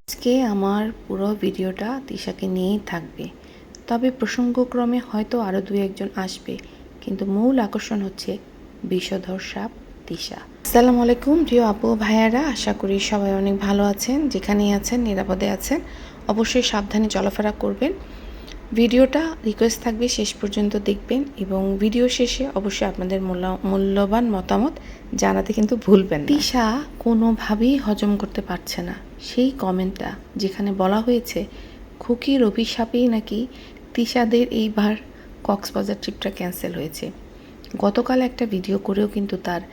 আজকে আমার পুরো ভিডিওটা তিশাকে নিয়েই থাকবে, তবে প্রসঙ্গক্রমে হয়তো আরও দু একজন আসবে, কিন্তু মূল আকর্ষণ হচ্ছে বিষধর সাপ তিশা। আসসালামু আলাইকুম প্রিয় আপু ভাইয়ারা, আশা করি সবাই অনেক ভালো আছেন, যেখানেই আছেন নিরাপদে আছেন। অবশ্যই সাবধানে চলাফেরা করবেন। ভিডিওটা রিকোয়েস্ট থাকবে শেষ পর্যন্ত দেখবেন এবং ভিডিও শেষে অবশ্যই আপনাদের মূল্যবান মতামত জানাতে কিন্তু ভুলবেন না। তিশা কোনোভাবেই হজম করতে পারছে না সেই কমেন্টটা যেখানে বলা হয়েছে খুকির অভিশাপেই নাকি তিশাদের এইবার কক্সবাজার ট্রিপটা ক্যান্সেল হয়েছে। গতকাল একটা ভিডিও করেও কিন্তু তার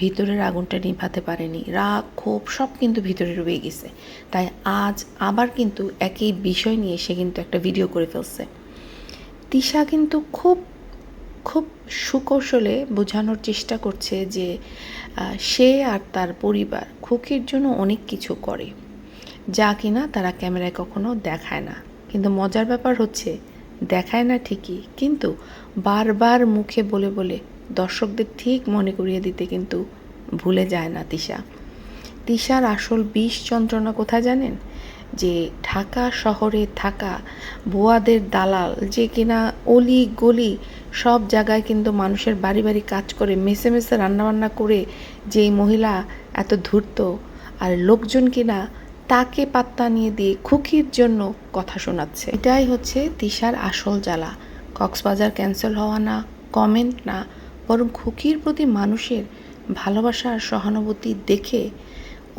ভিতরের আগুনটা নিভাতে পারেনি, রাগ ক্ষোভ সব কিন্তু ভিতরে রয়ে গেছে। তাই আজ আবার কিন্তু একই বিষয় নিয়ে সে কিন্তু একটা ভিডিও করে ফেলছে। তিশা কিন্তু খুব খুব সুকৌশলে বোঝানোর চেষ্টা করছে যে সে আর তার পরিবার খুকির জন্য অনেক কিছু করে, যা কিনা তারা ক্যামেরায় কখনো দেখায় না। কিন্তু মজার ব্যাপার হচ্ছে দেখায় না ঠিকই, কিন্তু বারবার মুখে বলে বলে দর্শকদের ঠিক মনে করিয়ে দিতে কিন্তু ভুলে যায় না তিশা। তিশার আসল বিষ যন্ত্রণা কোথায় জানেন? যে ঢাকা শহরে থাকা ভুয়াদের দালাল, যে কিনা অলি গলি সব জায়গায় কিন্তু মানুষের বাড়ি বাড়ি কাজ করে মেসে মেসে রান্নাবান্না করে যেই মহিলা এত ধূর্ত, আর লোকজন কিনা তাকে পাত্তা নিয়ে দিয়ে খুকির জন্য কথা শোনাচ্ছে। এটাই হচ্ছে তিশার আসল জ্বালা। কক্সবাজার ক্যান্সেল হওয়া না, কমেন্ট না, বরং খুকির প্রতি মানুষের ভালোবাসা আর সহানুভূতি দেখে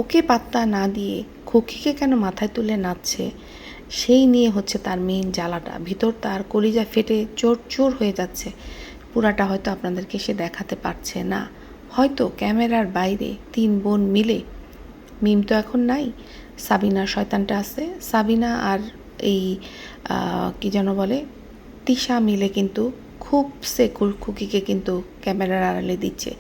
ওকে পাত্তা না দিয়ে খুকিকে কেন মাথায় তুলে নাচছে, সেই নিয়ে হচ্ছে তার মেইন জ্বালাটা। ভিতর তার কলিজা ফেটে চোর চোর হয়ে যাচ্ছে। পুরাটা হয়তো আপনাদেরকে সে দেখাতে পারছে না, হয়তো ক্যামেরার বাইরে তিন বোন মিলে, মিম তো এখন নাই, সাবিনা শয়তানটা আছে, সাবিনা আর এই কি যেন বলে তিশা মিলে কিন্তু খুব সে খুকিকে কিন্তু ক্যামেরার আড়ালে দিচ্ছে।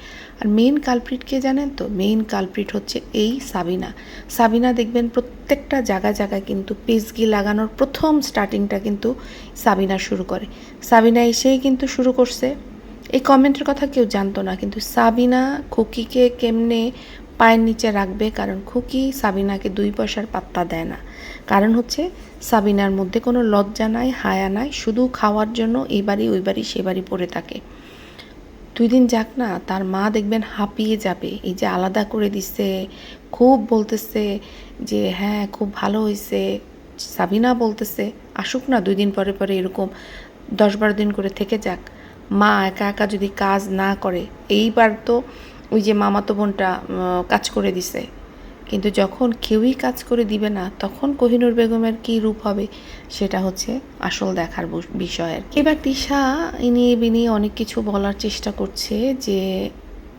আর মেইন কালপ্রিট কে জানেন তো? মেইন কালপ্রিট হচ্ছে এই সাবিনা। সাবিনা দেখবেন প্রত্যেকটা জায়গায় জায়গায় কিন্তু পেজগি লাগানোর প্রথম স্টার্টিংটা কিন্তু সাবিনা শুরু করে। সাবিনা এসেই কিন্তু শুরু করছে। এই কমেন্টের কথা কেউ জানতো না, কিন্তু সাবিনা খুকিকে কেমনে পায়ের নিচে রাখবে, কারণ খুকি সাবিনাকে দুই পয়সার পাত্তা দেয় না। কারণ হচ্ছে সাবিনার মধ্যে কোনো লজ্জা নাই, হায়া নাই, শুধু খাওয়ার জন্য এই বাড়ি ওই বাড়ি সে বাড়ি পড়ে থাকে। 2 দিন যাক না, তার মা দেখবেন হাঁপিয়ে যাবে। এই যে আলাদা করে দিচ্ছে, খুব বলতেছে যে হ্যাঁ খুব ভালো হয়েছে। সাবিনা বলতেছে আসুক না 2 দিন পরে পরে, এরকম 10-12 দিন করে থেকে যাক। মা একা একা যদি কাজ না করে, এইবার তো ওই যে মামাতো বোনটা কাজ করে দিছে, কিন্তু যখন কেউই কাজ করে দিবে না তখন কোহিনূর বেগমের কী রূপ হবে, সেটা হচ্ছে আসল দেখার বিষয় আর কি। এবার তিশা ইনিয়ে বিনিয়ে অনেক কিছু বলার চেষ্টা করছে যে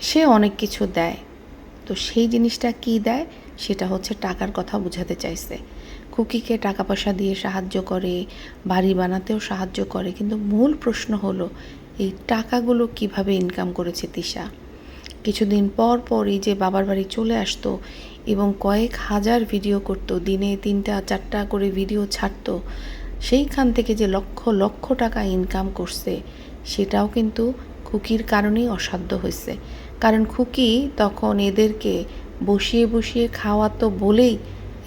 সে অনেক কিছু দেয়, তো সেই জিনিসটা কি দেয় সেটা হচ্ছে টাকার কথা বোঝাতে চাইছে। খুকিকে টাকা পয়সা দিয়ে সাহায্য করে, বাড়ি বানাতেও সাহায্য করে, কিন্তু মূল প্রশ্ন হলো এই টাকাগুলো কিভাবে ইনকাম করেছে তিশা। কিছুদিন পর পর এই যে বাবার বাড়ি চলে আসতো এবং কয়েক হাজার ভিডিও করতো, দিনে 3টা 4টা করে ভিডিও ছাড়তো, সেইখান থেকে যে লক্ষ লক্ষ টাকা ইনকাম করছে সেটাও কিন্তু খুকির কারণেই অসাধ্য হয়েছে। কারণ খুকি তখন এদেরকে বসিয়ে বসিয়ে খাওয়াতো বলেই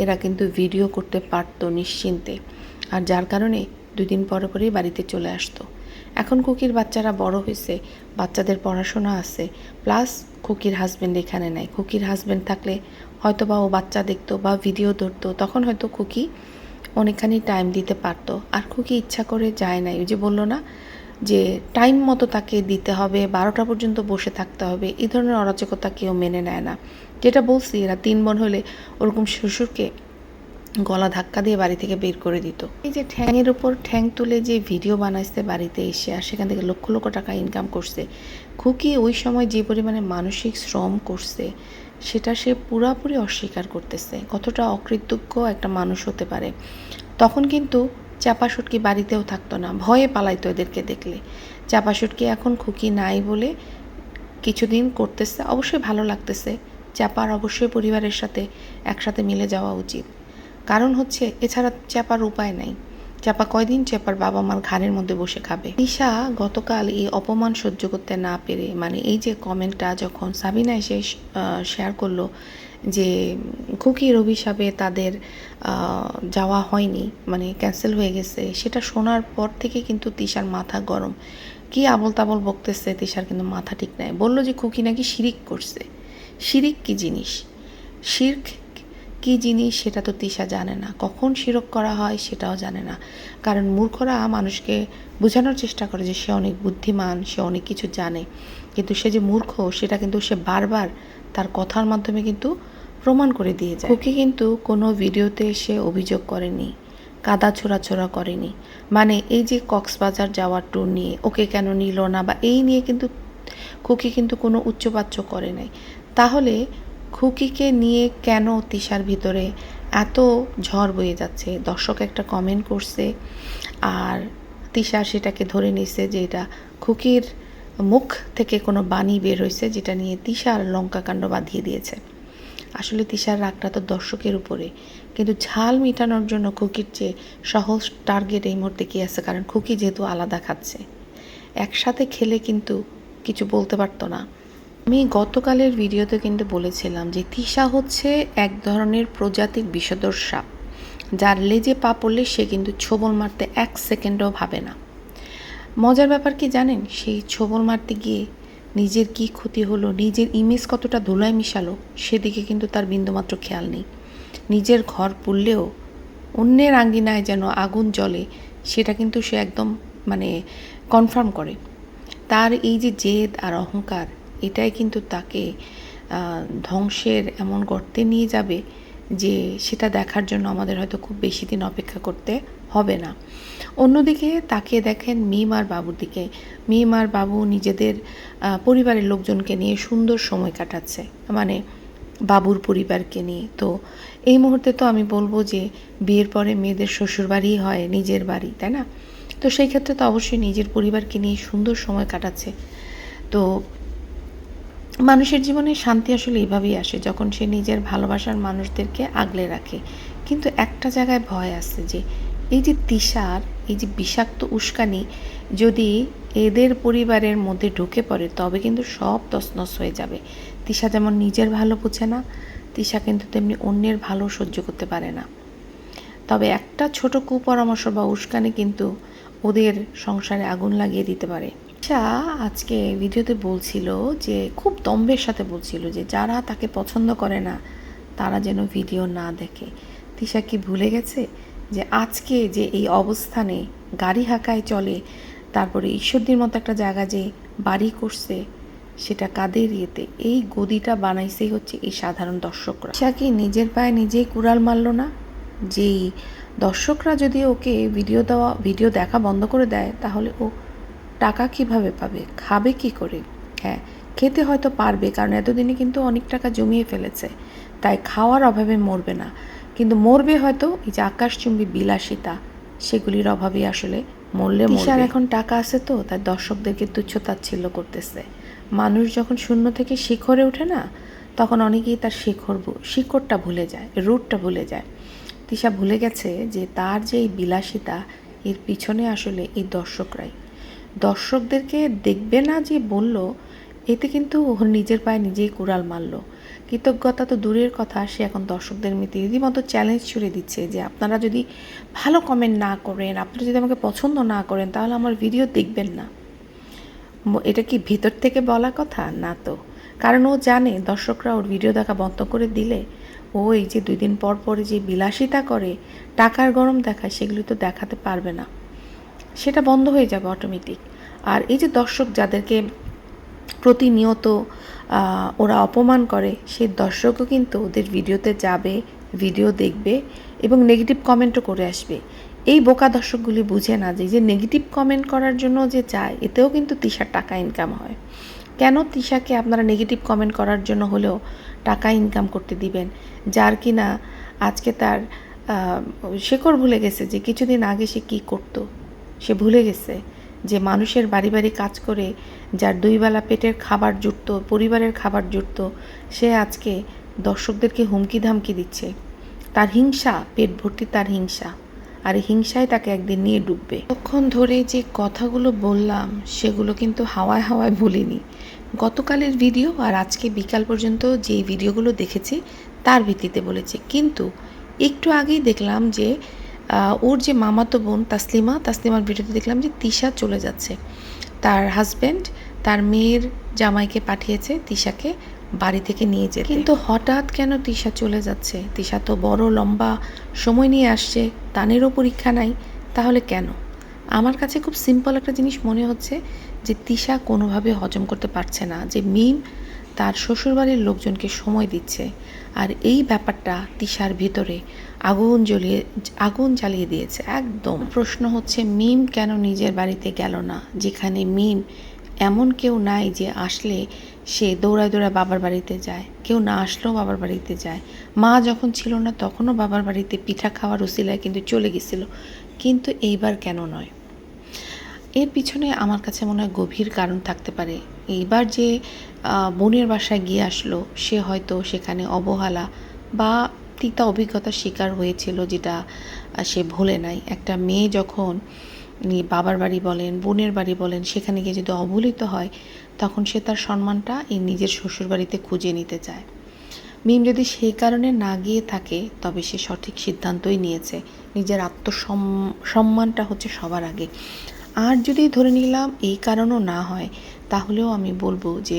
এরা কিন্তু ভিডিও করতে পারতো নিশ্চিন্তে, আর যার কারণে 2 দিন পরে পরেই বাড়িতে চলে আসতো। এখন খুকির বাচ্চারা বড় হয়েছে, বাচ্চাদের পড়াশোনা আছে, প্লাস খুকির হাজব্যান্ড এখানে নাই। খুকির হাজব্যান্ড থাকলে হয়তো বা ও বাচ্চা দেখতো বা ভিডিও ধরতো, তখন হয়তো খুকি অনেকখানি টাইম দিতে পারতো। আর খুকি ইচ্ছা করে যায় নাই, ওই যে বললো না যে টাইম মতো তাকে দিতে হবে, 12টা পর্যন্ত বসে থাকতে হবে, এই ধরনের অরাজকতা কেউ মেনে নেয় না। যেটা বলছি, এরা 3 বোন হলে ওরকম শ্বশুরকে গলা ধাক্কা দিয়ে বাড়ি থেকে বের করে দিত। এই যে ঠ্যাংয়ের উপর ঠ্যাং তুলে যে ভিডিও বানাইছে বাড়িতে এসে, আর সেখান থেকে লক্ষ লক্ষ টাকা ইনকাম করছে, খুকি ওই সময় যে পরিমাণে মানসিক শ্রম করছে সেটা সে পুরাপুরি অস্বীকার করতেছে। কতটা অকৃতজ্ঞ একটা মানুষ হতে পারে। তখন কিন্তু চাপা সুটকি বাড়িতেও থাকতো না, ভয়ে পালাইতো এদেরকে দেখলে। চাপা সুটকি এখন খুকি নাই বলে কিছুদিন করতেছে, অবশ্যই ভালো লাগতেছে। চাপার অবশ্যই পরিবারের সাথে একসাথে মিলে যাওয়া উচিত, কারণ হচ্ছে এছাড়া চাপার উপায় নাই। চাপা কয়দিন চাপার বাবা মার ঘাড়ের মধ্যে বসে খাবে। তিশা গতকাল এই অপমান সহ্য করতে না পেরে, মানে এই যে কমেন্টটা যখন সাবিনা এসে শেয়ার করলো যে খুকির অভিশাপে তাদের যাওয়া হয়নি, মানে ক্যান্সেল হয়ে গেছে, সেটা শোনার পর থেকে কিন্তু তিশার মাথা গরম। কি আবল তাবল বকতেছে, তিশার কিন্তু মাথা ঠিক নাই। বলল যে খুকি নাকি শিরিক করছে। শিরিক কি জিনিস, শিরক কি জিনিস সেটা তো তিশা জানে না, কখন শিরক করা হয় সেটাও জানে না। কারণ মূর্খরা মানুষকে বোঝানোর চেষ্টা করে যে সে অনেক বুদ্ধিমান, সে অনেক কিছু জানে, কিন্তু সে যে মূর্খ সেটা কিন্তু সে বারবার তার কথার মাধ্যমে কিন্তু প্রমাণ করে দিয়ে যায়। খুকি কিন্তু কোনো ভিডিওতে এসে অভিযোগ করেনি, কাদা ছোড়াছোড়া করেনি। মানে এই যে কক্সবাজার যাওয়ার ট্যুর নিয়ে ওকে কেন নিল না বা এই নিয়ে কিন্তু খুকি কিন্তু কোনো উচ্চবাচ্য করে নাই। তাহলে খুকিকে নিয়ে কেন তিশার ভিতরে এত ঝড় বয়ে যাচ্ছে? দর্শক একটা কমেন্ট করছে, আর তিশা সেটাকে ধরে নিছে যে এটা খুকির মুখ থেকে কোনো বাণী বের হয়েছে, যেটা নিয়ে তিশার লঙ্কাকাণ্ড বাঁধিয়ে দিয়েছে। আসলে তিশার রাগটা তো দর্শকের উপরে, কিন্তু ঝাল মিটানোর জন্য খুকির চেয়ে সহজ টার্গেট এই মুহূর্তে কি আছে? কারণ খুকি যেহেতু আলাদা খাচ্ছে, একসাথে খেলে কিন্তু কিছু বলতে পারতো না। আমি গতকালের ভিডিওতে কিন্তু বলেছিলাম যে তিশা হচ্ছে এক ধরনের প্রজাতির বিষধর সাপ, যার লেজে পা পড়লে সে কিন্তু ছোবল মারতে 1 সেকেন্ডও ভাবে না। মজার ব্যাপার কি জানেন, সেই ছোবল মারতে গিয়ে নিজের কি ক্ষতি হলো, নিজের ইমেজ কতটা ধুলায় মিশালো, সেদিকে কিন্তু তার বিন্দুমাত্র খেয়াল নেই। নিজের ঘর পুড়লেও অন্যের আঙ্গিনায় যেন আগুন জ্বলে, সেটা কিন্তু সে একদম মানে কনফার্ম করে। তার এই যে জেদ আর অহংকার, এটাই কিন্তু তাকে ধ্বংসের এমন গর্তে নিয়ে যাবে যে সেটা দেখার জন্য আমাদের হয়তো খুব বেশি দিন অপেক্ষা করতে হবে না। অন্যদিকে তাকিয়ে দেখেন মিম আর বাবুর দিকে। মিম আর বাবু নিজেদের পরিবারের লোকজনকে নিয়ে সুন্দর সময় কাটাচ্ছে, মানে বাবুর পরিবারকে নিয়ে। তো এই মুহূর্তে তো আমি বলবো যে বিয়ের পরে মেয়েদের শ্বশুরবাড়ি হয় নিজের বাড়ি, তাই না? তো সেই ক্ষেত্রে তো অবশ্যই নিজের পরিবারকে নিয়ে সুন্দর সময় কাটাচ্ছে। তো মানুষের জীবনে শান্তি আসলে এইভাবেই আসে, যখন সে নিজের ভালোবাসার মানুষদেরকে আগলে রাখে। কিন্তু একটা জায়গায় ভয় আছে যে এই যে তিশার এই যে বিষাক্ত উস্কানি যদি এদের পরিবারের মধ্যে ঢুকে পড়ে, তবে কিন্তু সব তছনছ হয়ে যাবে। তিশা যেমন নিজের ভালো বুঝে না, তিশা কিন্তু তেমনি অন্যের ভালো সহ্য করতে পারে না। তবে একটা ছোট কুপরামর্শ বা উস্কানি কিন্তু ওদের সংসারে আগুন লাগিয়ে দিতে পারে। তিশা আজকে ভিডিওতে বলছিল যে, খুব দম্ভের সাথে বলছিল যে যারা তাকে পছন্দ করে না তারা যেন ভিডিও না দেখে। তিশা কি ভুলে গেছে যে আজকে যে এই অবস্থানে গাড়ি হাঁকায় চলে, তারপরে ঈশ্বরদীর মতো একটা জায়গা যে বাড়ি করছে, সেটা কাদের ইয়েতে? এই গদিটা বানাইছেই হচ্ছে এই সাধারণ দর্শকরা। তিশা কি নিজের পায়ে নিজেই কুড়াল মারল না? যেই দর্শকরা যদি ওকে ভিডিও দেখা বন্ধ করে দেয়, তাহলে ও টাকা কিভাবে পাবে, খাবে কি করে? হ্যাঁ, খেতে হয়তো পারবে, কারণ এতদিনে কিন্তু অনেক টাকা জমিয়ে ফেলেছে, তাই খাওয়ার অভাবে মরবে না। কিন্তু মরবে হয়তো এই যে আকাশচুম্বী বিলাসিতা, সেগুলির অভাবে আসলে মরলে মরবে। তিশার এখন টাকা আছে তো তাই দর্শকদেরকে তুচ্ছ-তাচ্ছিল্য করতেছে। মানুষ যখন শূন্য থেকে শিখরে ওঠে না, তখন অনেকেই তার শিকড়টা ভুলে যায়, রুটটা ভুলে যায়। তিশা ভুলে গেছে যে তার যে এই বিলাসিতা, এর পিছনে আসলে এই দর্শকদেরকে দেখবে না যে বলল, এতে কিন্তু ওর নিজের পায়ে নিজেই কুড়াল মারল। কৃতজ্ঞতা তো দূরের কথা, সে এখন দর্শকদের মেতে রীতিমতো চ্যালেঞ্জ ছুড়ে দিচ্ছে যে আপনারা যদি ভালো কমেন্ট না করেন, আপনারা যদি আমাকে পছন্দ না করেন, তাহলে আমার ভিডিও দেখবেন না। এটা কি ভিতর থেকে বলা কথা না তো? কারণ ও জানে দর্শকরা ওর ভিডিও দেখা বন্ধ করে দিলে ও এই যে 2 দিন পর পরে যে বিলাসিতা করে, টাকার গরম দেখায়, সেগুলি তো দেখাতে পারবে না, সেটা বন্ধ হয়ে যাবে অটোমেটিক। আর এই যে দর্শক যাদেরকে প্রতিনিয়ত ওরা অপমান করে, সেই দর্শকও কিন্তু ওদের ভিডিওতে যাবে, ভিডিও দেখবে এবং নেগেটিভ কমেন্টও করে আসবে। এই বোকা দর্শকগুলি বুঝে না যে নেগেটিভ কমেন্ট করার জন্য যে চায়, এতেও কিন্তু তিশার টাকা ইনকাম হয়। কেন তিশাকে আপনারা নেগেটিভ কমেন্ট করার জন্য হলেও টাকা ইনকাম করতে দিবেন, যার কিনা আজকে তার শেকড় ভুলে গেছে যে কিছুদিন আগে সে কী করতো। সে ভুলে গেছে যে মানুষের বাড়ি বাড়ি কাজ করে যার 2 বেলা পেটের খাবার জুটত, পরিবারের খাবার জুটত, সে আজকে দর্শকদেরকে হুমকি ধামকি দিচ্ছে। তার হিংসা, পেট ভর্তি তার হিংসা, আর এই হিংসায় তাকে একদিন নিয়ে ডুববে। তখন ধরে যে কথাগুলো বললাম সেগুলো কিন্তু হাওয়ায় হাওয়ায় বলিনি। গতকালের ভিডিও আর আজকে বিকাল পর্যন্ত যে ভিডিওগুলো দেখেছি তার ভিত্তিতে বলেছে। কিন্তু একটু আগেই দেখলাম যে ওর যে মামাতো বোন তাসলিমার ভিডিওতে দেখলাম যে তিশা চলে যাচ্ছে, তার হাজব্যান্ড তার মেয়ের জামাইকে পাঠিয়েছে তিশাকে বাড়ি থেকে নিয়ে যেতে। কিন্তু হঠাৎ কেন তিশা চলে যাচ্ছে? তিশা তো বড় লম্বা সময় নিয়ে আসছে, তানেরও পরীক্ষা নাই, তাহলে কেন? আমার কাছে খুব সিম্পল একটা জিনিস মনে হচ্ছে যে তিশা কোনোভাবে হজম করতে পারছে না যে মিম তার শ্বশুরবাড়ির লোকজনকে সময় দিচ্ছে, আর এই ব্যাপারটা তিশার ভিতরে আগুন জ্বালিয়ে দিয়েছে একদম। প্রশ্ন হচ্ছে মিম কেন নিজের বাড়িতে গেল না, যেখানে মিম এমন কেউ নাই যে আসলে সে দৌড়ায় দৌড়ায় বাবার বাড়িতে যায়, কেউ না আসলেও বাবার বাড়িতে যায়। মা যখন ছিল না তখনও বাবার বাড়িতে পিঠা খাওয়ার উসিলায় কিন্তু চলে গেছিল, কিন্তু এইবার কেন নয়? এর পিছনে আমার কাছে মনে হয় গভীর কারণ থাকতে পারে। এইবার যে বোনের বাসায় গিয়ে আসলো, সে হয়তো সেখানে অবহেলা বা তিক্ত অভিজ্ঞতার শিকার হয়েছিল, যেটা সে ভোলে নাই। একটা মেয়ে যখন বাবার বাড়ি বলেন বোনের বাড়ি বলেন সেখানে গিয়ে যদি অবহেলিত হয়, তখন সে তার সম্মানটা এই নিজের শ্বশুরবাড়িতে খুঁজে নিতে চায়। মিম যদি সেই কারণে না গিয়ে থাকে, তবে সে সঠিক সিদ্ধান্তই নিয়েছে। নিজের সম্মানটা হচ্ছে সবার আগে। আর যদি ধরে নিলাম এই কারণও না হয়, তাহলেও আমি বলবো যে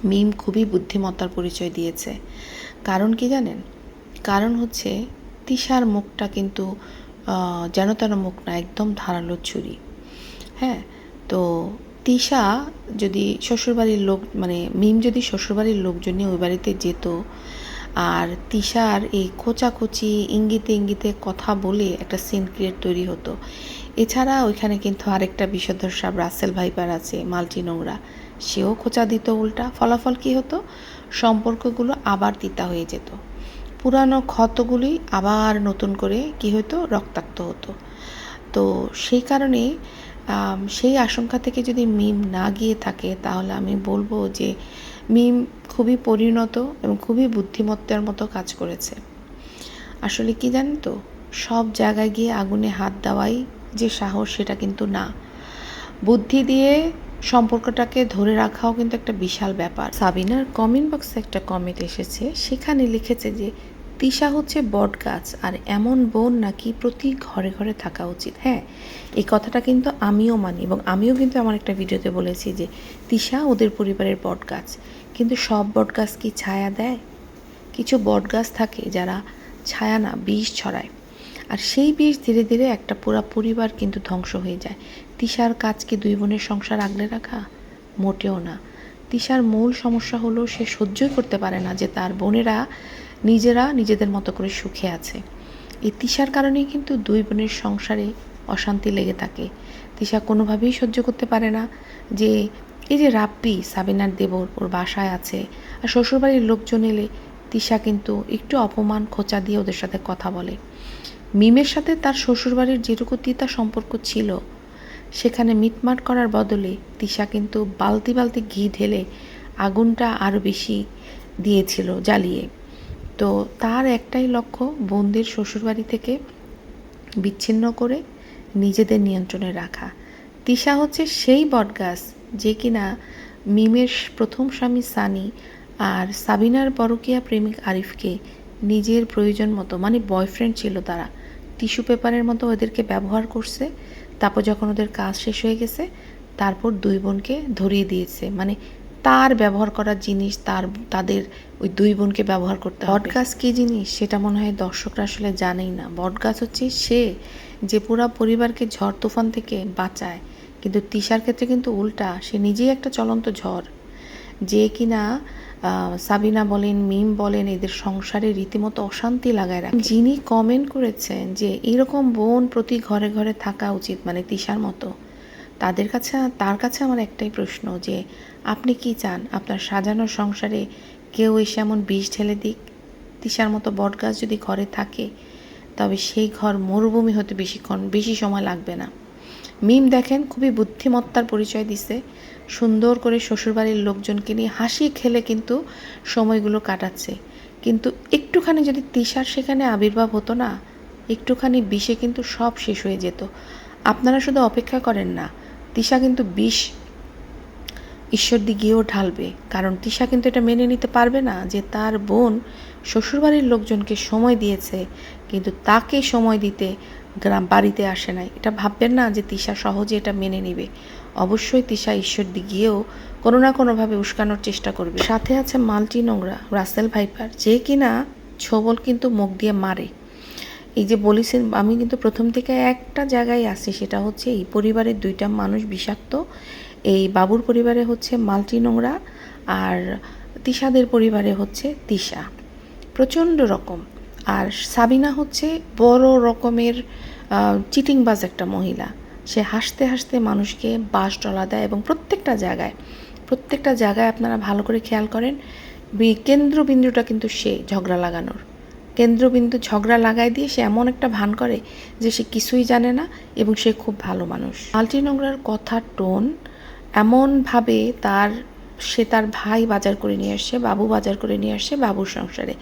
মিম খুবই বুদ্ধিমত্তার পরিচয় দিয়েছে। কারণ কি জানেন? কারণ হচ্ছে তিশার মুখটা কিন্তু যেন তেন মুখ না, একদম ধারালো ছুরি। হ্যাঁ, তো তিশা যদি শ্বশুরবাড়ির লোক মানে মিম যদি শ্বশুরবাড়ির লোকজন নিয়ে ওই বাড়িতে যেত, আর তিশার এই খোঁচাখুচি ইঙ্গিতে ইঙ্গিতে কথা বলে একটা সিন ক্রিয়েট তৈরি হতো। এছাড়া ওইখানে কিন্তু আরেকটা বিষধর সাপ রাসেল ভাইপার আছে, মাল্টি নোংরা, সেও খোঁচা দিত উল্টা। ফলাফল কি হতো? সম্পর্কগুলো আবার তিতা হয়ে যেত, পুরানো ক্ষতগুলি আবার নতুন করে কি হতো, রক্তাক্ত হতো। তো সেই কারণে সেই আশঙ্কা থেকে যদি মিম না গিয়ে থাকে, তাহলে আমি বলবো যে মিম খুবই পরিণত এবং খুবই বুদ্ধিমত্তার মতো কাজ করেছে। আসলে কি জানেন তো, সব জায়গায় গিয়ে আগুনে হাত দেওয়াই যে সাহস, সেটা কিন্তু না। বুদ্ধি দিয়ে সম্পর্কটাকে ধরে রাখাও কিন্তু একটা বিশাল ব্যাপার। সাবিনার কমেন্ট বক্সে একটা কমেন্ট এসেছে, সেখানে লিখেছে যে তিশা হচ্ছে বট গাছ, আর এমন বোন নাকি প্রতি ঘরে ঘরে থাকা উচিত। হ্যাঁ, এই কথাটা কিন্তু আমিও মানি, এবং আমিও কিন্তু আমার একটা ভিডিওতে বলেছি যে তিশা ওদের পরিবারের বট গাছ। কিন্তু সব বট গাছ কি ছায়া দেয়? কিছু বট গাছ থাকে যারা ছায়া না, বিষ ছড়ায়, আর সেই বিষ ধীরে ধীরে একটা পুরো পরিবার কিন্তু ধ্বংস হয়ে যায়। তিশার কাজ কি দুই বোনের সংসার আগলে রাখা? মোটেও না। তিশার মূল সমস্যা হলো সে সহ্যই করতে পারে না যে তার বোনেরা নিজেদের মতো করে সুখে আছে। এই তিশার কারণেই কিন্তু দুই বোনের সংসারে অশান্তি লেগে থাকে। তিশা কোনোভাবেই সহ্য করতে পারে না যে এই যে রাব্বি সাবিনার দেবর ওর বাসায় আছে, আর শ্বশুরবাড়ির লোকজন এলে তিশা কিন্তু একটু অপমান খোঁচা দিয়ে ওদের সাথে কথা বলে। মিমের সাথে তার শ্বশুরবাড়ির যেটুকু তিতা সম্পর্ক ছিল, সেখানে মিটমাট করার বদলে তিশা কিন্তু বালতি বালতি ঘি ঢেলে আগুনটা আরও বেশি দিয়েছিল জ্বালিয়ে। তো তার একটাই লক্ষ্য, বোনদের শ্বশুরবাড়ি থেকে বিচ্ছিন্ন করে নিজেদের নিয়ন্ত্রণে রাখা। তিশা হচ্ছে সেই বটগাছ যে কিনা মিমের প্রথম স্বামী সানি আর সাবিনার পরকীয়া প্রেমিক আরিফকে নিজের প্রয়োজন মতো, মানে বয়ফ্রেন্ড ছিল তারা, টিস্যু পেপারের মতো ওদেরকে ব্যবহার করছে। তারপর যখন ওদের কাজ শেষ হয়ে গেছে, তারপর দুই বোনকে ধরিয়ে দিয়েছে। মানে তার ব্যবহার করার জিনিস তাদের ওই দুই বোনকে ব্যবহার করতে হবে। বটগাছ কী জিনিস সেটা মনে হয় দর্শকরা আসলে জানেই না। বটগাছ হচ্ছে সে যে পুরা পরিবারকে ঝড় তুফান থেকে বাঁচায়, কিন্তু তিশার ক্ষেত্রে কিন্তু উল্টা, সে নিজেই একটা চলন্ত ঝড়, যে কিনা সাবিনা বলেন মিম বলেন এদের সংসারে রীতিমতো অশান্তি লাগায় রাখে। যিনি কমেন্ট করেছেন যে এরকম বোন প্রতি ঘরে ঘরে থাকা উচিত, মানে তিশার মতো, তার কাছে আমার একটাই প্রশ্ন যে আপনি কি চান আপনার সাজানো সংসারে কেউ এসে এমন বিষ ঢেলে দিক? তিশার মতো বটগাছ যদি ঘরে থাকে, তবে সেই ঘর মরুভূমি হতে বেশি সময় লাগবে না। মিম দেখেন খুবই বুদ্ধিমত্তার পরিচয় দিছে, সুন্দর করে শ্বশুরবাড়ির লোকজনকে নিয়ে হাসি খেলে কিন্তু সময়গুলো কাটাচ্ছে। কিন্তু একটুখানি যদি তিশার সেখানে আবির্ভাব হতো না, একটুখানি বিষে কিন্তু সব শেষ হয়ে যেত। আপনারা শুধু অপেক্ষা করেন না, তিশা কিন্তু বিষ ঈশ্বরদী গিয়েও ঢালবে, কারণ তিশা কিন্তু এটা মেনে নিতে পারবে না যে তার বোন শ্বশুরবাড়ির লোকজনকে সময় দিয়েছে কিন্তু তাকে সময় দিতে বাড়িতে আসে নাই। এটা ভাববেন না যে তিশা সহজে এটা মেনে নিবে। অবশ্যই তিশা ঈশ্বরদী গিয়েও কোনো না কোনোভাবে উস্কানোর চেষ্টা করবে। সাথে আছে মাল্টি নোংরা রাসেল ভাইপার, যে কিনা ছোবল কিন্তু মুখ দিয়ে মারে। এই যে বলেছেন, আমি কিন্তু প্রথম থেকে একটা জায়গায় আসি, সেটা হচ্ছে এই পরিবারের দুইটা মানুষ বিষাক্ত। এই বাবুর পরিবারে হচ্ছে মাল্টি নোংরা, আর তিশাদের পরিবারে হচ্ছে তিশা প্রচণ্ড রকম। আর সাবিনা হচ্ছে বড় রকমের চিটিংবাজ একটা মহিলা। সে হাসতে হাসতে মানুষকে বাস ডলা দেয়, এবং প্রত্যেকটা জায়গায় আপনারা ভালো করে খেয়াল করেন, কেন্দ্রবিন্দুটা কিন্তু সে ঝগড়া লাগানোর। কেন্দ্রবিন্দু ঝগড়া লাগাই দিয়ে সে এমন একটা ভান করে যে সে কিছুই জানে না, এবং সে খুব ভালো মানুষ। মাল্টি নোংরার কথার টোন এমনভাবে সে তার ভাই বাজার করে নিয়ে আসছে, বাবু বাজার করে নিয়ে আসছে বাবুর সংসারে,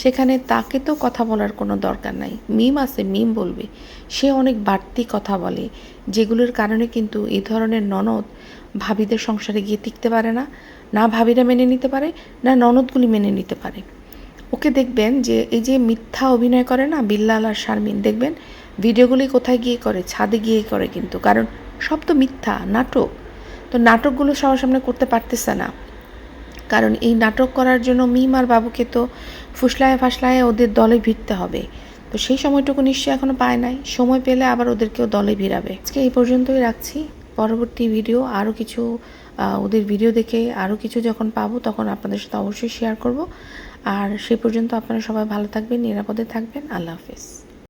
সেখানে তাকে তো কথা বলার কোনো দরকার নাই। মিম আছে, মিম বলবে। সে অনেক বাড়তি কথা বলে, যেগুলোর কারণে কিন্তু এই ধরনের ননদ ভাবিদের সংসারে গিয়ে টিকতে পারে না। না ভাবিরা মেনে নিতে পারে, না ননদগুলি মেনে নিতে পারে। ওকে দেখবেন যে এই যে মিথ্যা অভিনয় করে না বিল্লাল আর শারমিন, দেখবেন ভিডিওগুলি কোথায় গিয়ে করে, ছাদে গিয়ে করে, কিন্তু কারণ সব তো মিথ্যা নাটক। তো নাটকগুলো সবার সামনে করতে পারতেছে না, কারণ এই নাটক করার জন্য মিম আর বাবুকে তো ফুসলায় ফাসলায় ওদের দলে ভিড়তে হবে। তো সেই সময়টুকু নিশ্চয়ই এখনও পায় নাই, সময় পেলে আবার ওদেরকেও দলে ভিড়াবে। আজকে এই পর্যন্তই রাখছি। পরবর্তী ভিডিও আরও কিছু ওদের ভিডিও দেখে আরও কিছু যখন পাবো তখন আপনাদের সাথে অবশ্যই শেয়ার করব। আর সেই পর্যন্ত আপনারা সবাই ভালো থাকবেন, নিরাপদে থাকবেন। আল্লাহ হাফেজ।